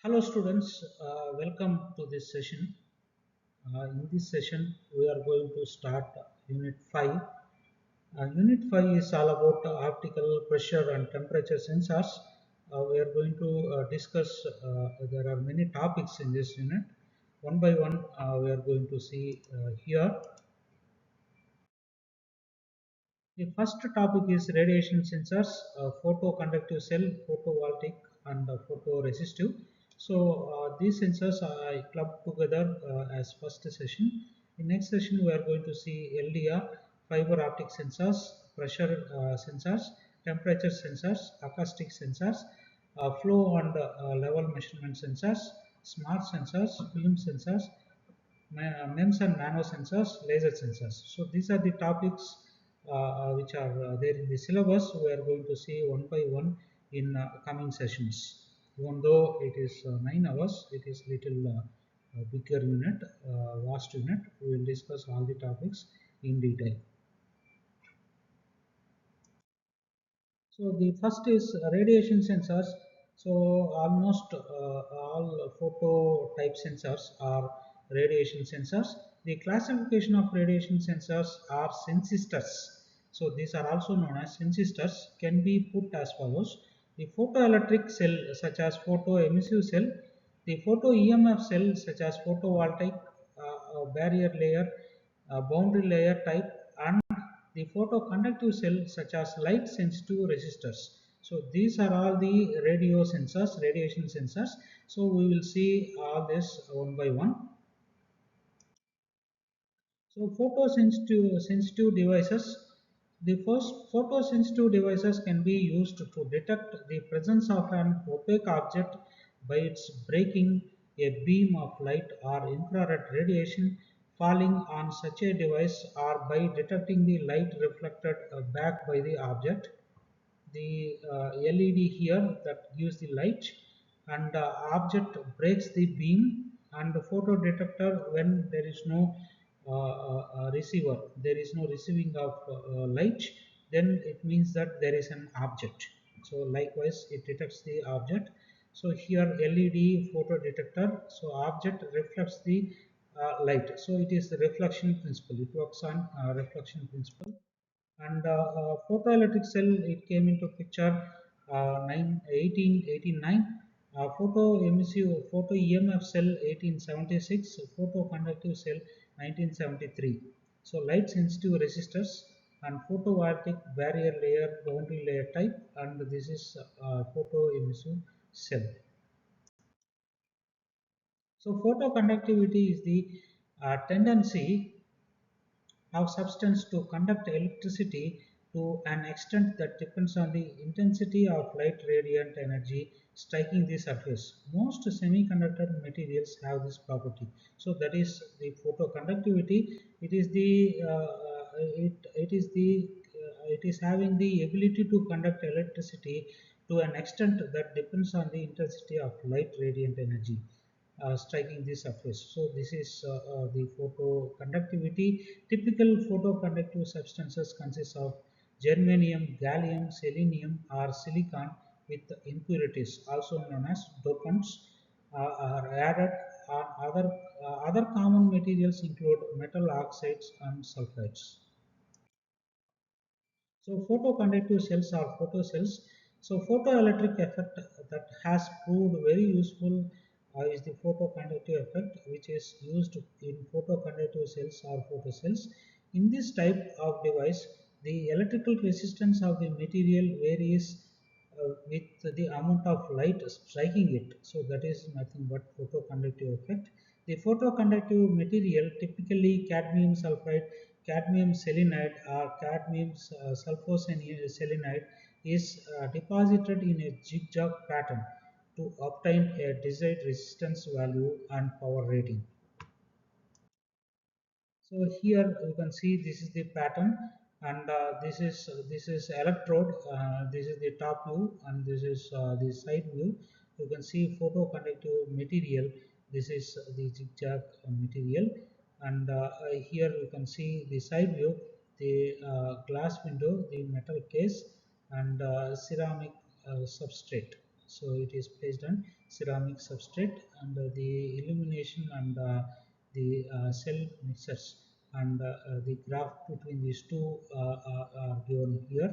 Hello students, welcome to this session. In this session, we are going to start Unit 5. Unit 5 is all about optical pressure and temperature sensors. We are going to discuss, there are many topics in this unit. One by one, we are going to see here. The first topic is radiation sensors, photoconductive cell, photovoltaic, and photoresistive. So these sensors I clubbed together as first session. In next session, we are going to see LDR, fiber optic sensors, pressure sensors, temperature sensors, acoustic sensors, flow and level measurement sensors, smart sensors, film sensors, MEMS and nano sensors, laser sensors. So these are the topics which are there in the syllabus. We are going to see one by one in coming sessions. Even though it is 9 hours, it is little bigger unit, vast unit. We will discuss all the topics in detail. So the first is radiation sensors. So almost all photo type sensors are radiation sensors. The classification of radiation sensors are sensistors. So these are also known as sensistors, can be put as follows. The photoelectric cell such as photoemissive cell, the photo EMF cell such as photovoltaic, barrier layer, boundary layer type, and the photoconductive cell such as light sensitive resistors. So these are all the radio sensors, radiation sensors. So we will see all this one by one. So photosensitive devices. The first photosensitive devices can be used to detect the presence of an opaque object by its breaking a beam of light or infrared radiation falling on such a device, or by detecting the light reflected back by the object. The LED here that gives the light, and the object breaks the beam, and the photo detector when there is no receiver, there is no receiving of light, then it means that there is an object. So likewise it detects the object. So here LED photo detector, so object reflects the light, so it is the reflection principle, it works on reflection principle. And photoelectric cell, it came into picture 1889. Photo EMF cell 1876, photoconductive cell 1973. So light sensitive resistors and photovoltaic barrier layer, boundary layer type, and this is photoemissive cell. So photoconductivity is the tendency of substance to conduct electricity to an extent that depends on the intensity of light radiant energy striking the surface. Most semiconductor materials have this property. So that is the photoconductivity. It is the it is having the ability to conduct electricity to an extent that depends on the intensity of light radiant energy striking the surface. So this is the photoconductivity. Typical photoconductive substances consist of germanium, gallium, selenium, or silicon with impurities, also known as dopants, are added. Other common materials include metal oxides and sulfides. So photoconductive cells are photocells. So photoelectric effect that has proved very useful is the photoconductive effect, which is used in photoconductive cells or photocells. In this type of device, the electrical resistance of the material varies with the amount of light striking it. So that is nothing but photoconductive effect. The photoconductive material, typically cadmium sulfide, cadmium selenide, or cadmium sulfoselenide, is deposited in a zigzag pattern to obtain a desired resistance value and power rating. So here you can see this is the pattern, and this is electrode. This is the top view, and this is the side view. You can see photoconductive material. This is the zigzag material, and here you can see the side view, the glass window, the metal case, and ceramic substrate. So it is placed on ceramic substrate, and the illumination and the cell mixers, and the graph between these two are given here.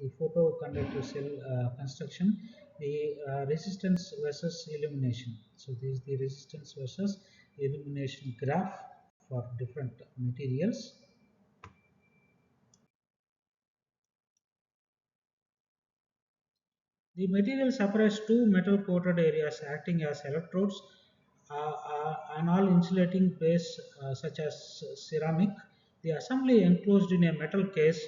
The photoconductive cell construction, the resistance versus illumination. So this is the resistance versus illumination graph for different materials. The material separates two metal coated areas acting as electrodes on all insulating base such as ceramic. The assembly enclosed in a metal case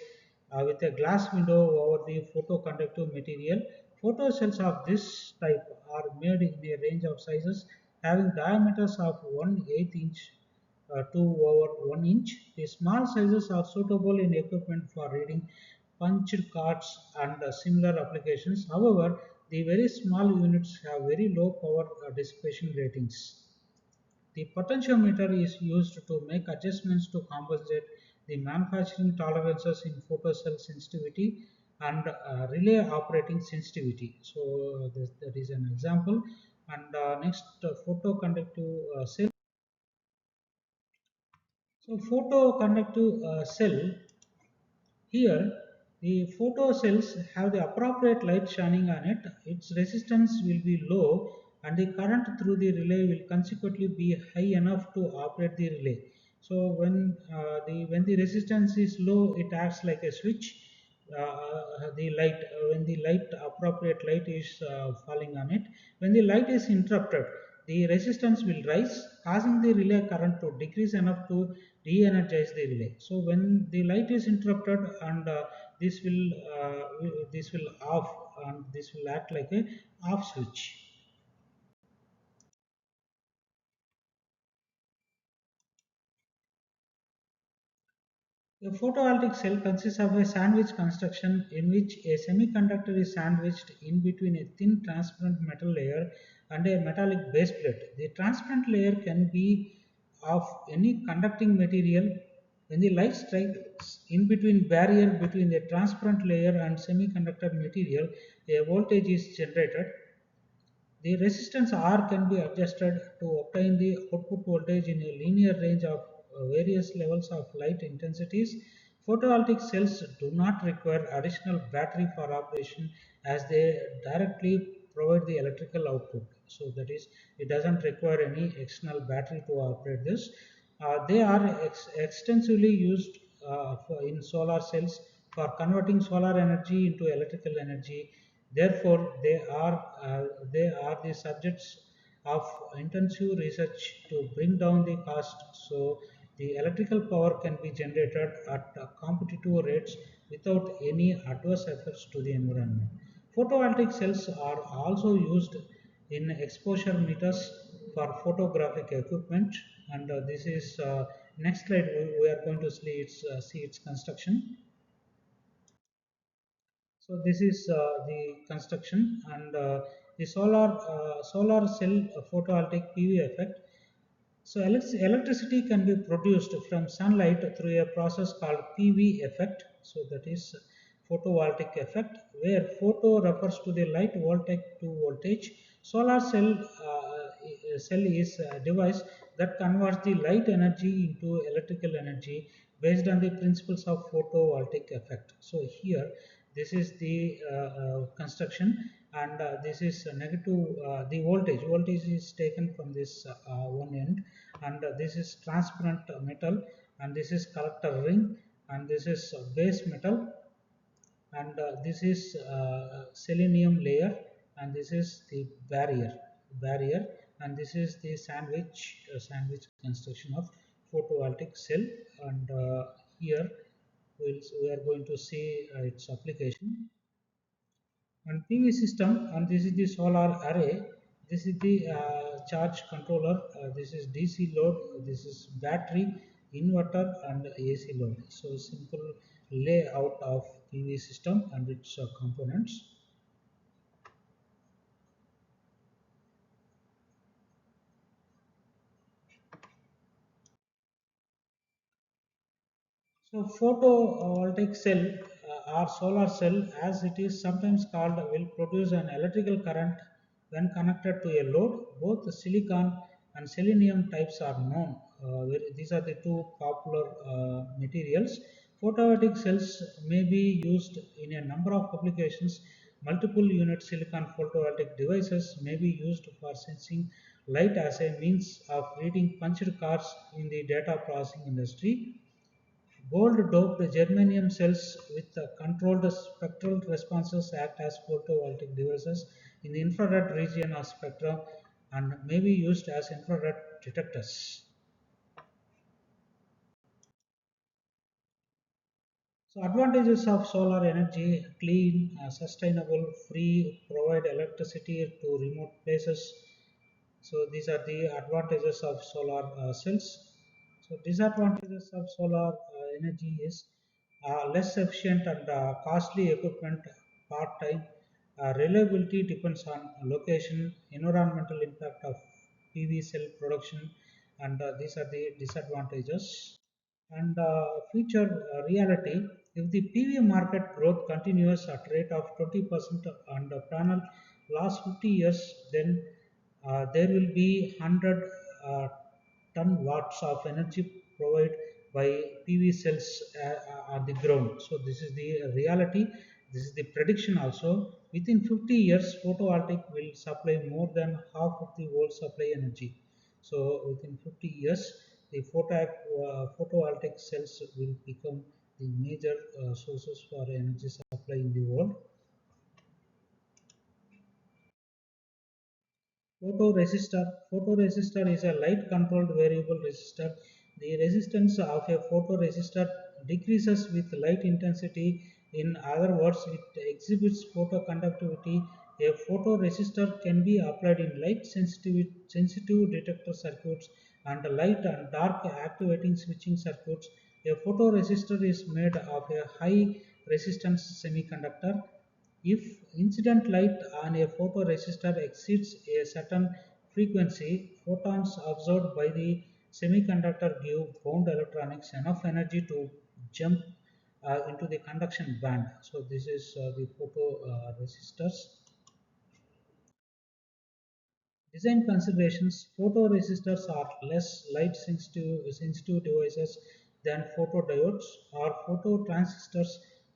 with a glass window over the photoconductive material. Photo cells of this type are made in a range of sizes having diameters of 1/8 inch to over 1 inch. The small sizes are suitable in equipment for reading punched cards and similar applications. However, the very small units have very low power dissipation ratings. The potentiometer is used to make adjustments to compensate the manufacturing tolerances in photocell sensitivity and relay operating sensitivity. So that is an example. And next, photoconductive cell. So photoconductive cell. Here, the photo cells have the appropriate light shining on it. Its resistance will be low, and the current through the relay will consequently be high enough to operate the relay. So when the resistance is low, it acts like a switch. The light When the light appropriate light is falling on it, when the light is interrupted, the resistance will rise, causing the relay current to decrease enough to re-energize the relay. So when the light is interrupted, and this will off, and this will act like a off switch. A photovoltaic cell consists of a sandwich construction in which a semiconductor is sandwiched in between a thin transparent metal layer and a metallic base plate. The transparent layer can be of any conducting material. When the light strikes in between barrier between the transparent layer and semiconductor material, a voltage is generated. The resistance R can be adjusted to obtain the output voltage in a linear range of various levels of light intensities. Photovoltaic cells do not require additional battery for operation as they directly provide the electrical output. So that is, it doesn't require any external battery to operate this. They are extensively used in solar cells for converting solar energy into electrical energy. Therefore, they are the subjects of intensive research to bring down the cost, so the electrical power can be generated at competitive rates without any adverse effects to the environment. Photovoltaic cells are also used in exposure meters for photographic equipment, and this is next slide. We are going to see its construction. So this is the construction, and the solar cell photovoltaic PV effect. So electricity can be produced from sunlight through a process called PV effect. So that is photovoltaic effect, where photo refers to the light, voltaic to voltage. Solar cell is a device that converts the light energy into electrical energy based on the principles of photovoltaic effect. So here, this is the construction, and this is negative. The voltage is taken from this one end, and this is transparent metal, and this is collector ring, and this is base metal, and this is selenium layer, and this is the barrier, and this is the sandwich construction of photovoltaic cell. And here we are going to see its application. And PV system, and this is the solar array. This is the charge controller. This is DC load. This is battery, inverter, and AC load. So simple layout of PV system and its components. So photovoltaic cell or solar cell, as it is sometimes called, will produce an electrical current when connected to a load. Both the silicon and selenium types are known. These are the two popular materials. Photovoltaic cells may be used in a number of applications. Multiple unit silicon photovoltaic devices may be used for sensing light as a means of reading punched cards in the data processing industry. Gold-doped germanium cells with controlled spectral responses act as photovoltaic devices in the infrared region of spectrum and may be used as infrared detectors. So advantages of solar energy: clean, sustainable, free, provide electricity to remote places. So these are the advantages of solar cells. So disadvantages of solar energy is less efficient and costly equipment, part-time. Reliability depends on location, environmental impact of PV cell production, and these are the disadvantages. And future reality: if the PV market growth continues at rate of 20% on the panel last 50 years, then there will be 100 uh, ton watts of energy provided by PV cells on the ground. So this is the reality. This is the prediction also. Within 50 years, photovoltaic will supply more than half of the world supply energy. So within 50 years, the photovoltaic cells will become the major sources for energy supply in the world. Photoresistor. Photoresistor is a light controlled variable resistor. The resistance of a photoresistor decreases with light intensity. In other words, it exhibits photoconductivity. A photoresistor can be applied in light sensitive detector circuits and light and dark activating switching circuits. A photoresistor is made of a high resistance semiconductor. If incident light on a photoresistor exceeds a certain frequency, photons absorbed by the semiconductor give bound electronics enough energy to jump into the conduction band. So this is the photoresistors. Design considerations: photoresistors are less light sensitive devices than photodiodes or phototransistors.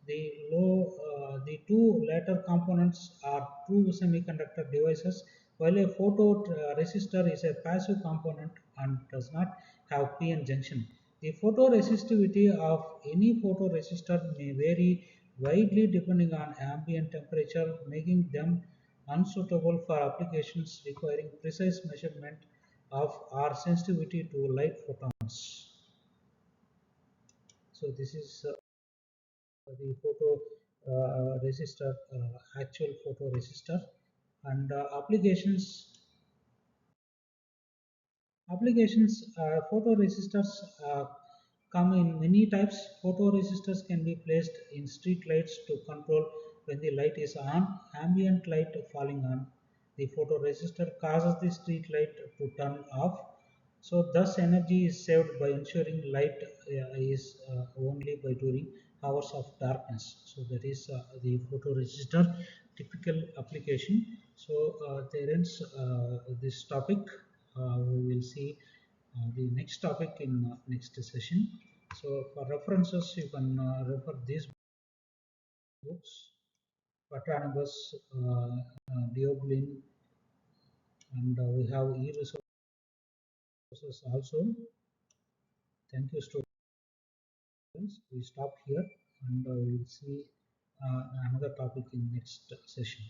The two latter components are true semiconductor devices, while a photoresistor is a passive component and does not have p-n junction. The photoresistivity of any photoresistor may vary widely depending on ambient temperature, making them unsuitable for applications requiring precise measurement of or sensitivity to light photons. So this is the photo resistor, actual photoresistor, and applications. Photoresistors come in many types. Photoresistors can be placed in street lights to control when the light is on, ambient light falling on. The photoresistor causes the street light to turn off. So thus energy is saved by ensuring light is only by during hours of darkness. So that is the photoresistor typical application. So there ends this topic. We will see the next topic in next session. So for references, you can refer these books: Patanabus, Dioblin, and we have e-resources also. Thank you, students. We stop here, and we will see another topic in next session.